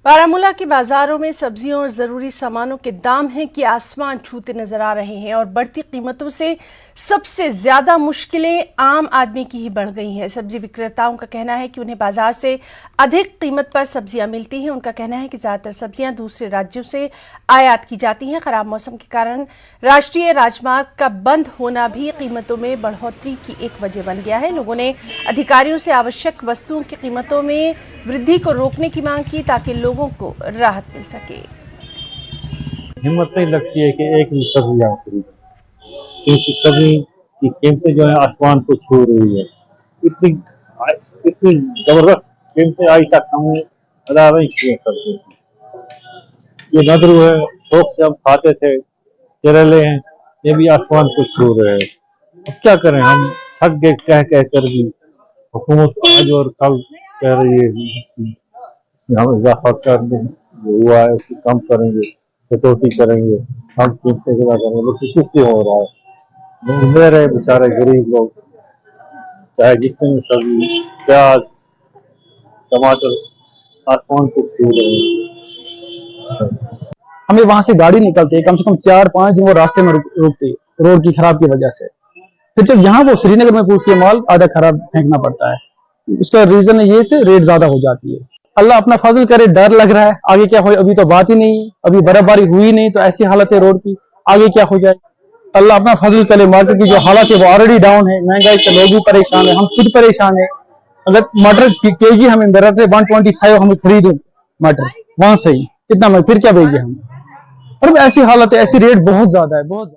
बारामूला के बाजारों में सब्जियों और जरूरी सामानों के दाम हैं कि आसमान छूते नजर आ रहे हैं और बढ़ती कीमतों से सबसे ज्यादा मुश्किलें आम आदमी की ही बढ़ गई हैं। सब्जी विक्रेताओं का कहना है कि उन्हें बाजार से अधिक कीमत पर सब्जियां मिलती हैं। उनका कहना है कि ज्यादातर सब्जियां दूसरे राज्यों से आयात की जाती हैं। खराब मौसम के कारण राष्ट्रीय राजमार्ग का बंद होना भी कीमतों में बढ़ोतरी की एक वजह बन गया है। लोगों ने अधिकारियों से आवश्यक वस्तुओं की कीमतों में वृद्धि को रोकने की मांग की ताकि लोगों को राहत मिल सके। हिम्मत नहीं लगती है कि एक भी सब्जी यहाँ खरीदें, क्योंकि सब्जी की कीमतें जो है आसमान को छू रही है। इतनी इतनी जबरदस्त कीमतें आज तक हमें अदा नहीं की है सब्जी। ये नदरू है, शौक से हम खाते थे, केरले हैं, ये भी आसमान को छू रहे हैं। अब क्या करें, हम थक गए कह कह कर भी। हुकूमत आज और कल कह रही है कि हम इजाफा कर दें, जो हुआ है उसको कम करेंगे, कटौती करेंगे, हम कीमतें गिरा करेंगे, लेकिन कुछ नहीं हो रहा है। मेरे बेचारे गरीब लोग चाहे जितने भी सब्जी, प्याज, टमाटर आसमान को छू रहे हैं। हमें वहां से गाड़ी निकलती है, कम से कम 4-5 दिन वो रास्ते में रुकती है रोड की खराब की वजह से। फिर जब यहाँ वो श्रीनगर में पूछती है माल आधा खराब फेंकना पड़ता है। उसका रीजन ये थे रेट ज्यादा हो जाती है। अल्लाह अपना फजल करे, डर लग रहा है आगे क्या हो। अभी तो बात ही नहीं, अभी बर्फबारी हुई नहीं, तो ऐसी हालत है रोड की, आगे क्या हो जाए। अल्लाह अपना फजल करे। मार्केट की जो हालत है वो ऑलरेडी डाउन है, महंगाई से लोग भी परेशान है, हम खुद परेशान है। अगर मटर केजी हमें मेरा 125 हमें खरीदे मटर वहां से ही, कितना में फिर क्या भेजे हम। और ऐसी हालत है, ऐसी रेट बहुत ज्यादा है, बहुत।